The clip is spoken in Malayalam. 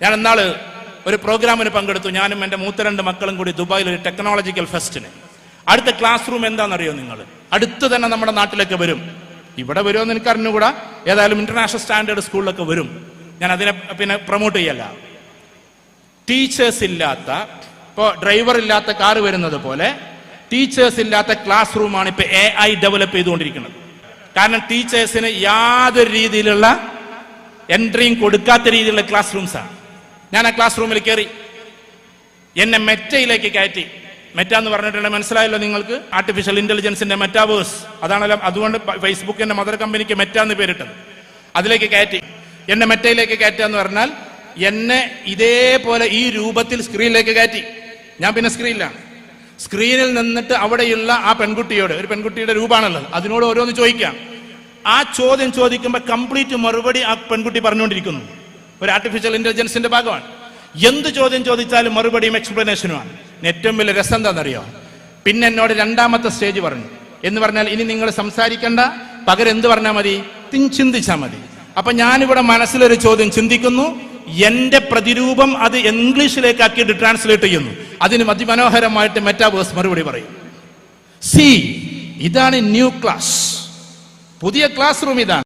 ഞാൻ എന്നാള് ഒരു പ്രോഗ്രാമിന് പങ്കെടുത്തു. ഞാനും എൻ്റെ മൂത്ത 2 മക്കളും കൂടി ദുബായിൽ ഒരു ടെക്നോളജിക്കൽ ഫെസ്റ്റിന്. അടുത്ത ക്ലാസ് റൂം എന്താണെന്നറിയോ നിങ്ങൾ? അടുത്ത് തന്നെ നമ്മുടെ നാട്ടിലൊക്കെ വരും. ഇവിടെ വരുമെന്ന് എനിക്ക് അറിഞ്ഞുകൂടാ, ഏതായാലും ഇന്റർനാഷണൽ സ്റ്റാൻഡേർഡ് സ്കൂളിലൊക്കെ വരും. ഞാൻ അതിനെ പിന്നെ പ്രൊമോട്ട് ചെയ്യല്ല. ടീച്ചേഴ്സ് ഇല്ലാത്ത, ഇപ്പോൾ ഡ്രൈവർ ഇല്ലാത്ത കാറ് വരുന്നത് പോലെ ടീച്ചേഴ്സ് ഇല്ലാത്ത ക്ലാസ് റൂമാണ് ഇപ്പൊ AI ഡെവലപ്പ് ചെയ്തുകൊണ്ടിരിക്കുന്നത്. കാരണം ടീച്ചേഴ്സിന് യാതൊരു രീതിയിലുള്ള എൻട്രിയും കൊടുക്കാത്ത രീതിയിലുള്ള ക്ലാസ് റൂംസാണ്. ഞാൻ ആ ക്ലാസ് റൂമിൽ കയറി, എന്നെ മെറ്റയിലേക്ക് കയറ്റി. മെറ്റ എന്ന് പറഞ്ഞിട്ടുണ്ടെങ്കിൽ മനസ്സിലായല്ലോ നിങ്ങൾക്ക്, ആർട്ടിഫിഷ്യൽ ഇന്റലിജൻസിന്റെ മെറ്റാവേഴ്സ്. അതാണല്ലോ, അതുകൊണ്ട് ഫേസ്ബുക്കിന്റെ മദർ കമ്പനിക്ക് മെറ്റ എന്ന് പേരിട്ടത്. അതിലേക്ക് കയറ്റി. എന്നെ മെറ്റയിലേക്ക് കയറ്റുക എന്ന് പറഞ്ഞാൽ എന്നെ ഇതേപോലെ ഈ രൂപത്തിൽ സ്ക്രീനിലേക്ക് കയറ്റി. ഞാൻ പിന്നെ സ്ക്രീനിൽ നിന്നിട്ട് അവിടെയുള്ള ആ പെൺകുട്ടിയോട്, ഒരു പെൺകുട്ടിയുടെ രൂപമാണല്ലോ, അതിനോട് ഓരോന്ന് ചോദിക്കാം. ആ ചോദ്യം ചോദിക്കുമ്പോൾ കംപ്ലീറ്റ് മറുപടി ആ പെൺകുട്ടി പറഞ്ഞുകൊണ്ടിരിക്കുന്നു. ഒരു ആർട്ടിഫിഷ്യൽ ഇന്റലിജൻസിന്റെ ഭാഗമാണ്. എന്ത് ചോദ്യം ചോദിച്ചാലും മറുപടിയും എക്സ്പ്ലനേഷനുമാണ്. ഏറ്റവും വലിയ രസം എന്താണെന്നറിയോ? പിന്നെ എന്നോട് 2ാമത്തെ സ്റ്റേജ് പറഞ്ഞു. എന്ന് പറഞ്ഞാൽ ഇനി നിങ്ങൾ സംസാരിക്കണ്ട, പകരം എന്ത് പറഞ്ഞാൽ മതി? ചിന്തിച്ചാൽ മതി. അപ്പൊ ഞാനിവിടെ മനസ്സിലൊരു ചോദ്യം ചിന്തിക്കുന്നു, എന്റെ പ്രതിരൂപം അത് ഇംഗ്ലീഷിലേക്ക് ആക്കിയിട്ട് ട്രാൻസ്ലേറ്റ് ചെയ്യുന്നു. അതിന് അതിമനോഹരമായിട്ട് മെറ്റാവേഴ്സ് മറുപടി പറയും. ഇതാണ് ന്യൂ ക്ലാസ്, പുതിയ ക്ലാസ് റൂം ഇതാണ്.